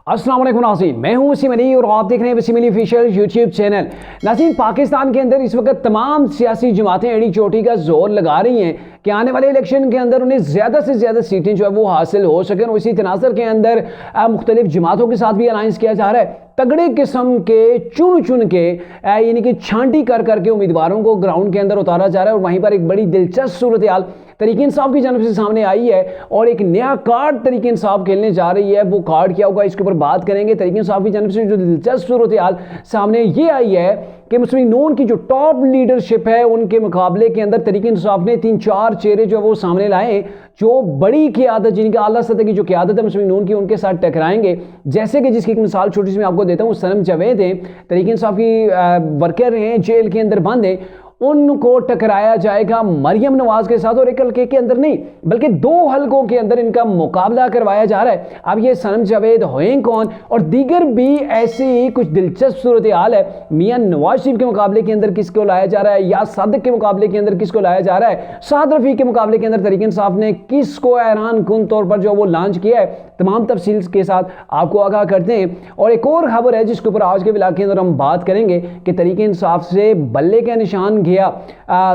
अस्सलाम वालेकुम नाज़रीन, मैं हूं वसीम अली और आप देख रहे हैं Wasim Ali official YouTube channel. नाज़रीन, पाकिस्तान के अंदर इस वक्त तमाम सियासी जमातें एड़ी चोटी का जोर लगा रही हैं कि आने वाले इलेक्शन के अंदर उन्हें ज़्यादा से ज़्यादा सीटें जो है वो हासिल हो सकें। और इसी तनाज़र के अंदर मुख्तलिफ जमातों के साथ भी अलायंस किया जा रहा है। तगड़े किस्म के चुन के यानी कि छांटी कर करके उम्मीदवारों को ग्राउंड के अंदर उतारा जा रहा है। और वहीं पर एक बड़ी दिलचस्प सूरत हाल तरीके इंसाफ की जानब से सामने आई है और एक नया कार्ड तरीके इंसाफ खेलने जा रही है। वो कार्ड क्या होगा, इसके ऊपर बात करेंगे। तरीके इंसाफ की जानब से जो दिलचस्प सूरत हाल सामने ये आई है कि मुस्लिम नून की जो टॉप लीडरशिप है उनके मुकाबले के अंदर तरीके इंसाफ ने 3-4 चेहरे जो है वो सामने लाए जो बड़ी क़यादत, जिनकी आला सतह की जो क़यादत है मुस्लिम नून की, उनके साथ टकराएंगे। जैसे कि जिसकी एक मिसाल छोटी सी मैं आपको देता हूँ, सनम जावेद हैं, तरीके इंसाफ की वर्कर हैं, जेल के अंदर बंद हैं, उनको टकराया जाएगा मरियम नवाज के साथ। और एक हल्के के अंदर नहीं बल्कि 2 हलकों के अंदर इनका मुकाबला करवाया जा रहा है। अब ये सनम जावेद हैं कौन, और दीगर भी ऐसी ही कुछ दिलचस्प सूरत हाल है। मियां नवाज शरीफ के मुकाबले के अंदर किसको लाया जा रहा है, या सादिक के मुकाबले के अंदर किसको लाया जा रहा है, साद रफीक के मुकाबले के अंदर तरीके इंसाफ ने किसको हैरान कुन तौर पर जो वो लॉन्च किया है। तमाम तफसील के साथ आपको आगाह करते हैं। और एक और खबर है जिसके ऊपर आज के व्लॉग के अंदर हम बात करेंगे कि तरीके इंसाफ से बल्ले का निशान गया।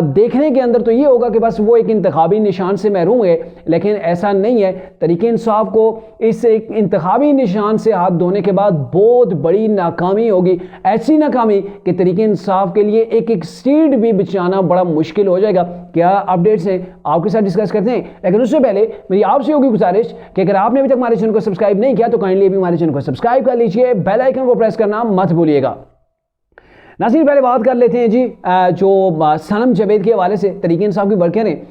देखने के अंदर तो ये होगा कि बस वो एक इंतखाबी निशान से महरूम है, लेकिन ऐसा नहीं है। तरीके इंसाफ को इस एक इंतखाबी निशान से हाथ धोने के बाद बहुत बड़ी नाकामी होगी, ऐसी नाकामी कि तरीके इंसाफ के लिए एक एक सीट भी बचाना बड़ा मुश्किल हो जाएगा। क्या अपडेट्स हैं आपके साथ डिस्कस करते हैं, लेकिन उससे पहले मेरी आपसे होगी गुजारिश कि अगर आपने अभी तक हमारे चैनल को सब्सक्राइब नहीं किया तो काइंडली अभी हमारे चैनल को सब्सक्राइब कर लीजिए, बेल आइकन को प्रेस करना मत भूलिएगा। नाज़रीन, पहले बात कर लेते हैं जी जो सनम जावेद के हवाले से तरीके इंसाफ की वर्कर हैं,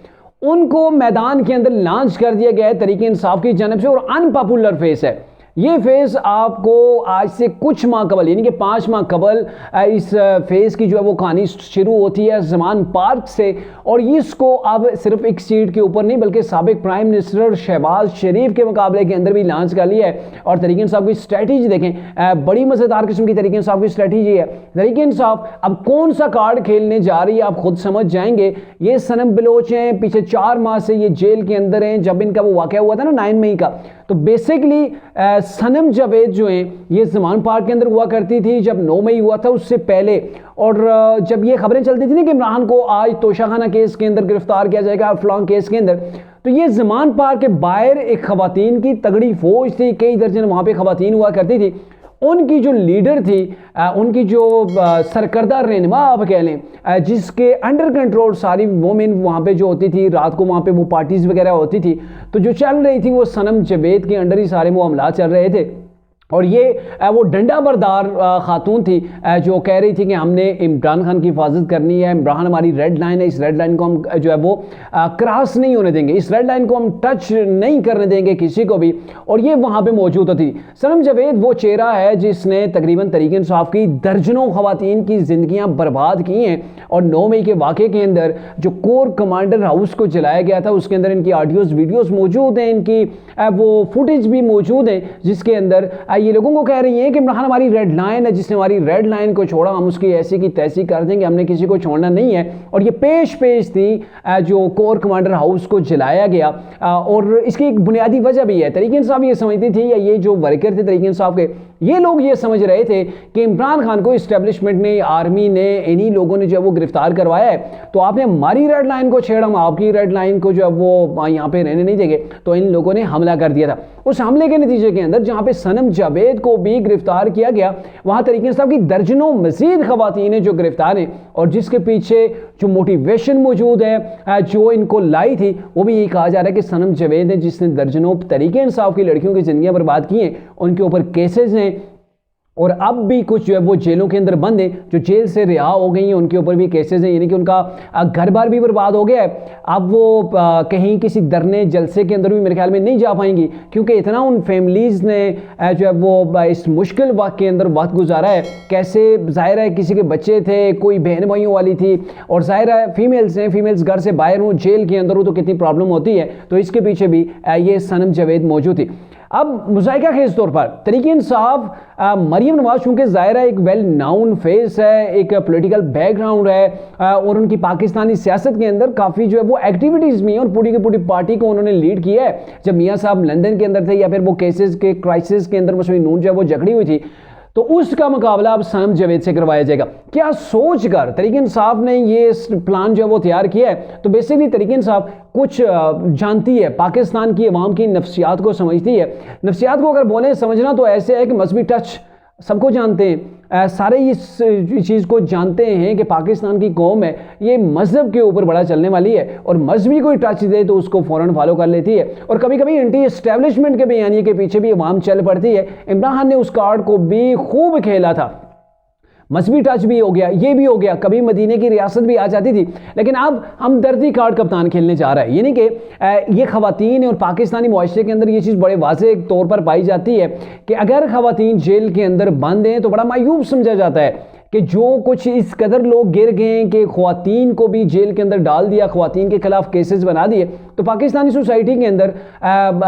उनको मैदान के अंदर लॉन्च कर दिया गया है तरीके इंसाफ की जानब से। और अनपॉपुलर फेस है ये फेस। आपको आज से कुछ माह कबल यानी कि 5 माह कबल इस फेस की जो है वो कहानी शुरू होती है ज़मान पार्क से। और इसको अब सिर्फ एक सीट के ऊपर नहीं बल्कि साबिक प्राइम मिनिस्टर शहबाज शरीफ के मुकाबले के अंदर भी लॉन्च कर लिया है। और तरीके इंसाफ की स्ट्रैटेजी देखें, बड़ी मज़ेदार किस्म की तरीके इंसाफ की स्ट्रैटेजी है। तरीके इंसाफ अब कौन सा कार्ड खेलने जा रही है आप खुद समझ जाएंगे। ये सनम बलोच हैं, पीछे 4 माह से ये जेल के अंदर हैं। जब इनका वो वाक़या हुआ था ना 9 मई का, तो बेसिकली सनम जावेद जो हैं ये ज़मान पार्क के अंदर हुआ करती थी जब 9 मई हुआ था उससे पहले। और जब ये खबरें चलती थी ना कि इमरान को आज तोशाखाना केस के अंदर गिरफ्तार किया जाएगा, फ्लॉन्ग केस के अंदर, तो ये ज़मान पार्क के बाहर एक खवातीन की तगड़ी फौज थी, कई दर्जन वहाँ पे खवातीन हुआ करती थी। उनकी जो लीडर थी, उनकी जो सरकर्दा रहनुमा आप कह लें, जिसके अंडर कंट्रोल सारी वोमेन वहाँ पे जो होती थी, रात को वहाँ पे वो पार्टीज़ वगैरह होती थी, तो जो चल रही थी वो सनम जावेद के अंडर ही सारे वो हमला चल रहे थे। और ये वो डंडा बरदार खातून थी जो कह रही थी कि हमने इमरान खान की हिफाजत करनी है, इमरान हमारी रेड लाइन है, इस रेड लाइन को हम जो है वो क्रॉस नहीं होने देंगे, इस रेड लाइन को हम टच नहीं करने देंगे किसी को भी। और ये वहाँ पे मौजूद होती। सनम जावेद वो चेहरा है जिसने तकरीबन तरीके इंसाफ की दर्जनों खवातीन की ज़िंदगियाँ बर्बाद की हैं। और 9 मई के वाक़े के अंदर जो कोर कमांडर हाउस को जलाया गया था उसके अंदर इनकी ऑडियोज़ वीडियोज़ मौजूद हैं, इनकी वो फुटेज भी मौजूद है जिसके अंदर ये लोगों को कह रही हैं कि इमरान हमारी रेड लाइन है, जिसने हमारी रेड लाइन को छोड़ा हम उसकी ऐसी की तैसी कर देंगे, हमने किसी को छोड़ना नहीं है। और ये पेश थी जो कोर कमांडर हाउस को जलाया गया। और इसकी एक बुनियादी वजह भी है, तरीके इंसाफ ये समझती थी, या ये जो वर्कर थे तरीके इंसाफ के, ये लोग ये समझ रहे थे कि इमरान खान को इस्टेब्लिशमेंट ने, आर्मी ने, इन्हीं लोगों ने जो है वो गिरफ्तार करवाया है, तो आपने हमारी रेड लाइन को छेड़ा, हम आपकी रेड लाइन को जो है वो यहाँ पे रहने नहीं देंगे। तो इन लोगों ने हमला कर दिया था। उस हमले के नतीजे के अंदर जहाँ पे सनम जावेद को भी गिरफ्तार किया गया, वहाँ तरीके इंसाफ की दर्जनों मजीद खवातीन जो गिरफ्तार हैं। और जिसके पीछे जो मोटिवेशन मौजूद है जो इनको लाई थी, वो भी यही कहा जा रहा है कि सनम जावेद है जिसने दर्जनों तरीके इंसाफ की लड़कियों की जिंदगियां बर्बाद की हैं। उनके ऊपर केसेस हैं और अब भी कुछ जो है वो जेलों के अंदर बंद हैं, जो जेल से रिहा हो गई हैं, उनके ऊपर भी केसेस हैं, यानी कि उनका घर बार भी बर्बाद हो गया है। अब वो कहीं किसी धरने जलसे के अंदर भी मेरे ख्याल में नहीं जा पाएंगी, क्योंकि इतना उन फैमिलीज़ ने जो है वो इस मुश्किल वक्त के अंदर वक्त गुजारा है। कैसे, जाहिर है किसी के बच्चे थे, कोई बहन भाइयों वाली थी, और जाहिर है फीमेल्स हैं, फीमेल्स घर से बाहर हों, जेल के अंदर हो, तो कितनी प्रॉब्लम होती है। तो इसके पीछे भी ये सनम जावेद मौजूद थी। अब मुज़ाहिका खेज तौर पर तरीके इंसाफ मरियम नवाज चूँकि ज़ाहिर है एक वेल नाउन फेस है, एक पॉलिटिकल बैकग्राउंड है और उनकी पाकिस्तानी सियासत के अंदर काफ़ी जो है वो एक्टिविटीज़ में और पूरी की पूरी पार्टी को उन्होंने लीड किया है। जब मियाँ साहब लंदन के अंदर थे या फिर वो केसेस के क्राइसिस के अंदर मसऊद नून जो है वो झगड़ी हुई थी, तो उसका मुकाबला अब सनम जावेद से करवाया जाएगा। क्या सोचकर तरीके इंसाफ ने ये प्लान जो है वो तैयार किया है? तो बेसिकली तरीके इंसाफ कुछ जानती है, पाकिस्तान की अवाम की नफ्सियात को समझती है। नफ्सियात को अगर बोलें समझना तो ऐसे है कि मजहबी टच सबको जानते हैं, सारे इस चीज़ को जानते हैं कि पाकिस्तान की कौम है ये मज़हब के ऊपर बड़ा चलने वाली है और मजहबी कोई टच दे तो उसको फ़ौरन फॉलो कर लेती है। और कभी कभी एंटी एस्टेब्लिशमेंट के बयानिए के पीछे भी अवाम चल पड़ती है। इमरान खान ने उस कार्ड को भी खूब खेला था, मजहबी टच भी हो गया, ये भी हो गया, कभी मदीने की रियासत भी आ जाती थी। लेकिन अब हमदर्दी कार्ड कप्तान खेलने जा रहा है, यानी कि ये ख़वातीन और पाकिस्तानी मुआशरे के अंदर ये चीज़ बड़े वाज़ेह तौर पर पाई जाती है कि अगर ख़वातीन जेल के अंदर बंद हैं तो बड़ा मायूब समझा जाता है कि जो कुछ इस कदर लोग गिर गए कि ख़वातीन को भी जेल के अंदर डाल दिया, ख़वातीन के खिलाफ केसेस बना दिए, तो पाकिस्तानी सोसाइटी के अंदर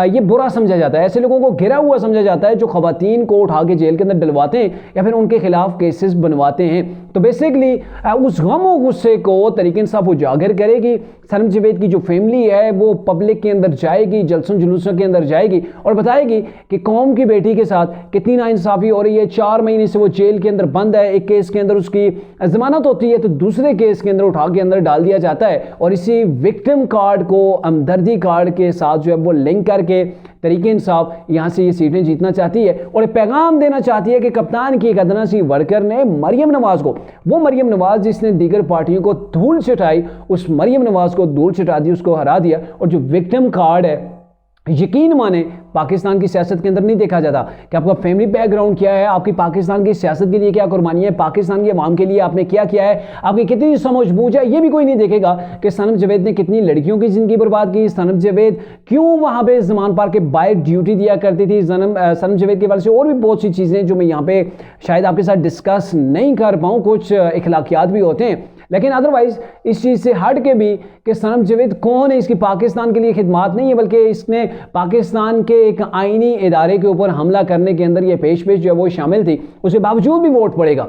ये बुरा समझा जाता है। ऐसे लोगों को गिरा हुआ समझा जाता है जो ख़वातीन को उठा के जेल के अंदर डलवाते हैं या फिर उनके खिलाफ केसेस बनवाते हैं। तो बेसिकली उस गम और गुस्से को तरीके इंसाफ उजागर करेगी। सनम जावेद की जो फैमिली है वो पब्लिक के अंदर जाएगी, जलसों जुलूसों के अंदर जाएगी और बताएगी कि कौम की बेटी के साथ कितनी नाइंसाफ़ी हो रही है। 4 महीने से वो जेल के अंदर बंद है, एक केस के अंदर उसकी जमानत होती है तो दूसरे केस के अंदर उठा के अंदर डाल दिया जाता है और इसी विक्टिम कार्ड को हमदर्दी कार्ड के साथ जो है वो लिंक करके तरीके इंसाफ यहाँ से ये सीटें जीतना चाहती है और पैगाम देना चाहती है कि कप्तान की एक अदना सी वर्कर ने मरियम नवाज को, वो मरियम नवाज जिसने दीगर पार्टियों को धूल चटाई, उस मरियम नवाज को धूल चटा दी, उसको हरा दिया। और जो विक्टिम कार्ड है यकीन माने पाकिस्तान की सियासत के अंदर नहीं देखा जाता कि आपका फैमिली बैकग्राउंड क्या है, आपकी पाकिस्तान की सियासत के लिए क्या कुर्बानियां है, पाकिस्तान की आवाम के लिए आपने क्या किया है, आपकी कितनी समझबूझ है। ये भी कोई नहीं देखेगा कि सनम जावेद ने कितनी लड़कियों की जिंदगी बर्बाद की, सनम जावेद क्यों वहां पे ज़मान पार्क के बाहर ड्यूटी दिया करती थी। सनम जावेद के बारे से और भी बहुत सी चीज़ें जो मैं यहाँ पे शायद आपके साथ डिस्कस नहीं कर पाऊँ, कुछ इखलाकियात भी होते हैं। लेकिन अदरवाइज इस चीज़ से हट के भी कि सनम जावेद कौन है, इसकी पाकिस्तान के लिए खिदमात नहीं है बल्कि इसने पाकिस्तान के एक आईनी इदारे के ऊपर हमला करने के अंदर ये पेश जो है वो शामिल थी, उसके बावजूद भी वोट पड़ेगा।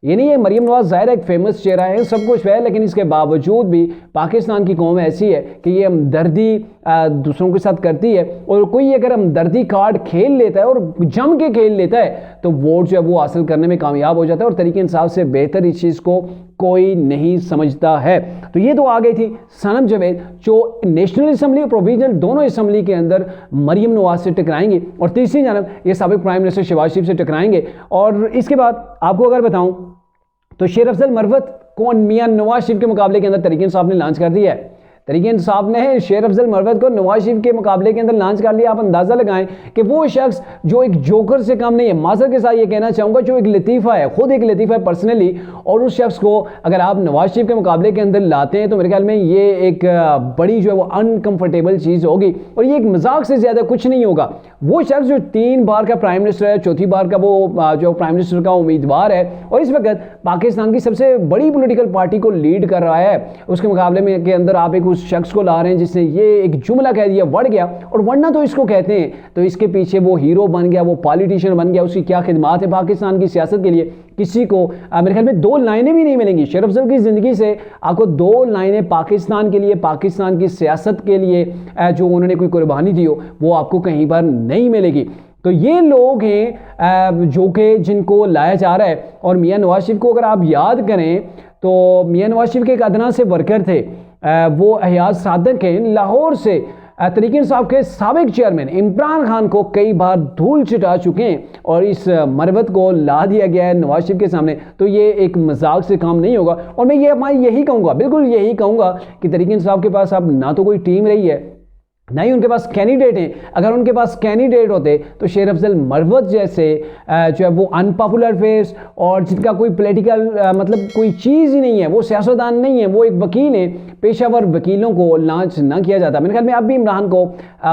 ये नहीं है, मरियम नवाज ज़ाहिर एक फेमस चेहरा है, सब कुछ है, लेकिन इसके बावजूद भी पाकिस्तान की कौम ऐसी है कि ये हमदर्दी दूसरों के साथ करती है और कोई अगर हमदर्दी कार्ड खेल लेता है और जम के खेल लेता है तो वोट जो है वो हासिल करने में कामयाब हो जाता है और तरीके इंसाफ से बेहतर इस चीज़ को कोई नहीं समझता है। तो ये तो आ गई थी सनम जावेद जो नेशनल असम्बली और प्रोविजनल दोनों असम्बली के अंदर मरियम नवाज से टकराएंगे और तीसरी जानब ये साबिक प्राइम मिनिस्टर शहबाज शरीफ से टकराएंगे। और इसके बाद आपको अगर बताऊं तो शेर अफजल मरवत को मियां नवाज शरीफ के मुकाबले के अंदर तरीके इंसाफ ने लॉन्च कर दिया है। तरीके इंसाफ ने शेर अफजल मरवत को नवाज शरीफ के मुकाबले के अंदर लॉन्च कर लिया। आप अंदाज़ा लगाएं कि वो शख्स जो एक जोकर से कम नहीं है, माजर के साथ ये कहना चाहूँगा जो एक लतीफ़ा है, खुद एक लतीफ़ा है पर्सनली, और उस शख्स को अगर आप नवाज शरीफ के मुकाबले के अंदर लाते हैं तो मेरे ख्याल में ये एक बड़ी जो है वो अनकम्फर्टेबल चीज़ होगी और ये एक मजाक से ज़्यादा कुछ नहीं होगा। वो शख्स जो 3 बार का प्राइम मिनिस्टर है, 4थी बार का वो जो प्राइम मिनिस्टर का उम्मीदवार है और इस वक्त पाकिस्तान की सबसे बड़ी पॉलिटिकल पार्टी को लीड कर रहा है, उसके मुकाबले में के अंदर आप एक उस शख्स को ला रहे हैं जिसने ये एक जुमला कह दिया बढ़ गया, और वरना तो इसको कहते हैं तो इसके पीछे वो हीरो बन गया, वो पॉलिटिशियन बन गया, उसकी क्या खिदमात है पाकिस्तान की सियासत के लिए। किसी को मेरे ख्याल में 2 लाइनें भी नहीं मिलेंगी शेर अफजल की ज़िंदगी से, आपको 2 लाइनें पाकिस्तान के लिए, पाकिस्तान की सियासत के लिए जो उन्होंने कोई कुर्बानी दी हो वो आपको कहीं पर नहीं मिलेगी। तो ये लोग हैं जो कि जिनको लाया जा रहा है। और मियां नवाज शरीफ को अगर आप याद करें तो मियां नवाज शरीफ के एक अदना से वर्कर थे, वो एहयाज सादक हैं लाहौर से, तरीके इंसाफ के साबिक चेयरमैन इमरान खान को कई बार धूल चिटा चुके हैं और इस मरवत को ला दिया गया है नवाज शरीफ के सामने। तो ये एक मजाक से काम नहीं होगा और मैं यही कहूँगा, बिल्कुल यही कहूँगा कि तरीके इंसाफ के पास अब ना तो कोई टीम रही है ना ही उनके पास कैंडिडेट हैं। अगर उनके पास कैंडिडेट होते तो शेर अफजल मरवत जैसे जो है वो अनपॉपुलर फेस और जिनका कोई पॉलिटिकल मतलब कोई चीज़ ही नहीं है, वो सियासतदान नहीं है, वो एक वकील है, पेशावर वकीलों को लॉन्च ना किया जाता। मेरे ख्याल में अब भी इमरान को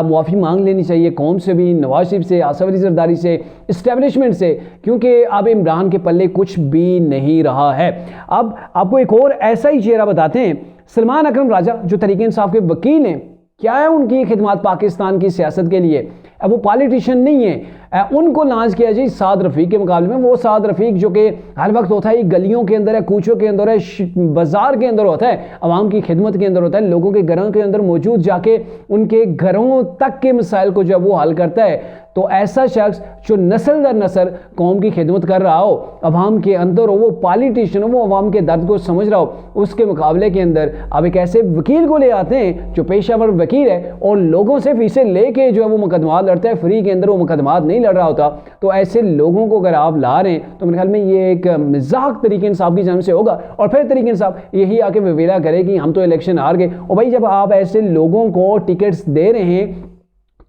मुआफ़ी मांग लेनी चाहिए कौम से भी, नवाज शरीफ से, आसिफ अली जरदारी से, इस्टेब्लिशमेंट से, क्योंकि अब इमरान के पल्ले कुछ भी नहीं रहा है। अब आपको एक और ऐसा ही चेहरा बताते हैं, सलमान अकरम राजा जो तरीके इंसाफ के वकील हैं, क्या है उनकी खिदमत पाकिस्तान की सियासत के लिए। अब वो पॉलिटिशियन नहीं है, उनको लॉन्च किया जी साद रफ़ीक के मुकाबले में। वो साद रफ़ीक जो कि हर वक्त होता है गलियों के अंदर है, कूचों के अंदर है, बाज़ार के अंदर होता है, आवाम की खिदमत के अंदर होता है, लोगों के घरों के अंदर मौजूद जाके उनके घरों तक के मसाइल को जो है वो हल करता है। तो ऐसा शख्स जो नस्ल दर नस्ल कौम की खिदमत कर रहा हो, अवाम के अंदर हो, वो पॉलिटिशियन हो, वो अवाम के दर्द को समझ रहा हो, उसके मुकाबले के अंदर अब एक ऐसे वकील को ले आते हैं जो पेशावर वकील है और लोगों से फीसें लेके जो है वो मुकदमात लड़ता है, फ्री के अंदर वो मुकदमात नहीं लड़ रहा होता। तो ऐसे लोगों को अगर आप ला रहे हैं तो मेरे ख्याल में ये एक मजाक तरीके इंसाफ की जानिब से होगा। और फिर तरीके इंसाफ यही आके विवेला करे कि हम तो इलेक्शन हार गए। और भाई जब आप ऐसे लोगों को टिकट्स दे रहे हैं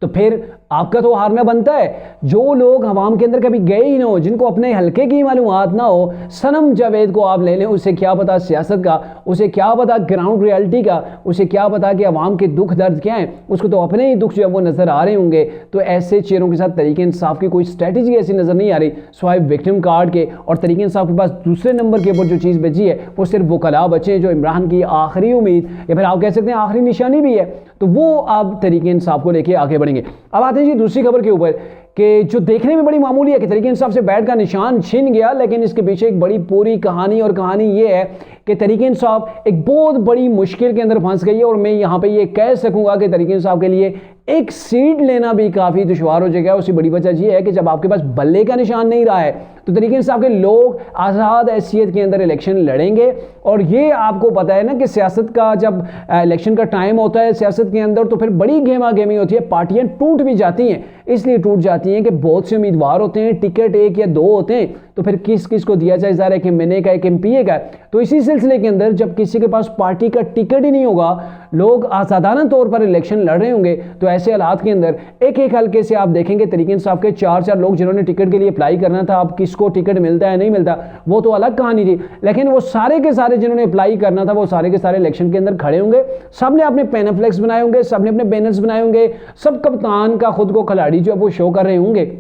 तो फिर आपका तो हारना बनता है। जो लोग अवाम के अंदर कभी गए ही ना हो, जिनको अपने हल्के की मालूमात ना हो, सनम जावेद को आप ले लें, उसे क्या पता सियासत का, उसे क्या पता ग्राउंड रियलिटी का, उसे क्या पता कि अवाम के दुख दर्द क्या हैं, उसको तो अपने ही दुख जो है वो नज़र आ रहे होंगे। तो ऐसे चेहरों के साथ तरीके इंसाफ की कोई स्ट्रैटेजी ऐसी नज़र नहीं आ रही स्वाय विक्टिम कार्ड के। और तरीके इंसाफ के पास दूसरे नंबर के ऊपर जो चीज़ बची है वो सिर्फ वकला बचे हैं जो इमरान की आखिरी उम्मीद या फिर आप कह सकते हैं आखिरी निशानी भी है। तो वो अब तरीके इंसाफ को लेकर आगे बढ़ेंगे। अब आते हैं जी दूसरी खबर के ऊपर कि जो देखने में बड़ी मामूली है कि तरीके इंसाफ से बैट का निशान छिन गया, लेकिन इसके पीछे एक बड़ी पूरी कहानी, और कहानी ये है कि तरीके इंसाफ एक बहुत बड़ी मुश्किल के अंदर फंस गई है। और मैं यहाँ पे ये कह सकूंगा कि तरीके इंसाफ के लिए एक सीट लेना भी काफ़ी दुश्वार हो जाएगा। उसकी बड़ी वजह यह है कि जब आपके पास बल्ले का निशान नहीं रहा है तो तरीके इंसाफ के लोग आज़ाद हैसियत के अंदर इलेक्शन लड़ेंगे। और ये आपको पता है ना कि सियासत का जब इलेक्शन का टाइम होता है सियासत के अंदर तो फिर बड़ी गेमा गेमी होती है, पार्टियां टूट भी जाती हैं। इसलिए टूट जाती हैं कि बहुत से उम्मीदवार होते हैं, टिकट एक या दो होते हैं, तो फिर किस किस को दिया जाए, ज़ाहिर है कि मैंने का एक एमपीए का। तो इसी सिलसिले के अंदर जब किसी के पास पार्टी का टिकट ही नहीं होगा, लोग आज़ादाना तौर पर इलेक्शन लड़ रहे होंगे, तो ऐसे हालात के अंदर एक एक हल्के से आप देखेंगे तरीके इंसाफ के 4-4 लोग जिन्होंने टिकट के लिए अप्लाई करना था, अब किसको टिकट मिलता है नहीं मिलता वो तो अलग कहानी थी, लेकिन वो सारे के सारे जिन्होंने अप्लाई करना था वो सारे के सारे इलेक्शन के अंदर खड़े होंगे। सब ने अपने पेनाफ्लेक्स बनाए होंगे, सब ने अपने बैनर्स बनाए होंगे, सब कप्तान का खुद को खिलाड़ी जो है वो शो कर रहे होंगे,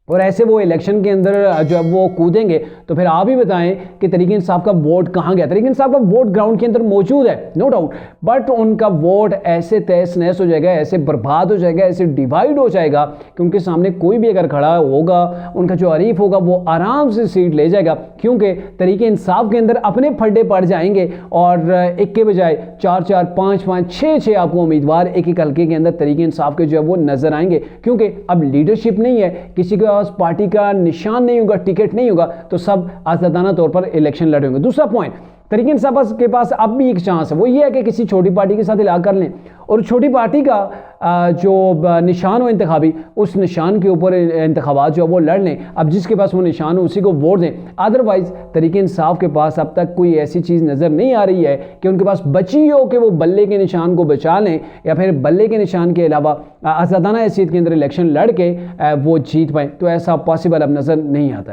और ऐसे वो इलेक्शन के अंदर जब वो कूदेंगे तो फिर आप ही बताएं कि तरीके इंसाफ का वोट कहाँ गया। तरीके इंसाफ का वोट ग्राउंड के अंदर मौजूद है, नो डाउट, बट उनका वोट ऐसे तहस नहस हो जाएगा, ऐसे बर्बाद हो जाएगा, ऐसे डिवाइड हो जाएगा कि उनके सामने कोई भी अगर खड़ा होगा, उनका जो हरीफ होगा वो आराम से सीट ले जाएगा, क्योंकि तरीके इंसाफ के अंदर अपने फड्डे पड़ जाएंगे और एक के बजाय 4-4, 5-5, 6-6 आपको उम्मीदवार एक एक हल्के के अंदर तरीके इंसाफ के जो है वो नजर आएंगे। क्योंकि अब लीडरशिप नहीं है, किसी का पार्टी का निशान नहीं होगा, टिकट नहीं होगा, तो सब आज़ादाना तौर पर इलेक्शन लड़ेंगे। दूसरा पॉइंट, तरीके इंसाफ के पास अब भी एक चांस है, वो ये है कि किसी छोटी पार्टी के साथ इलाका कर लें और छोटी पार्टी का जो निशान हो इंतखाबी, उस निशान के ऊपर इंतखाबात जो है वो लड़ लें। अब जिसके पास वो निशान हो उसी को वोट दें। अदरवाइज तरीके इंसाफ के पास अब तक कोई ऐसी चीज़ नज़र नहीं आ रही है कि उनके पास बची हो कि वो बल्ले के निशान को बचा लें या फिर बल्ले के निशान के अलावा आज़ादाना हैसियत के अंदर इलेक्शन लड़ के वो जीत पाएँ। तो ऐसा पॉसिबल अब नज़र नहीं आता।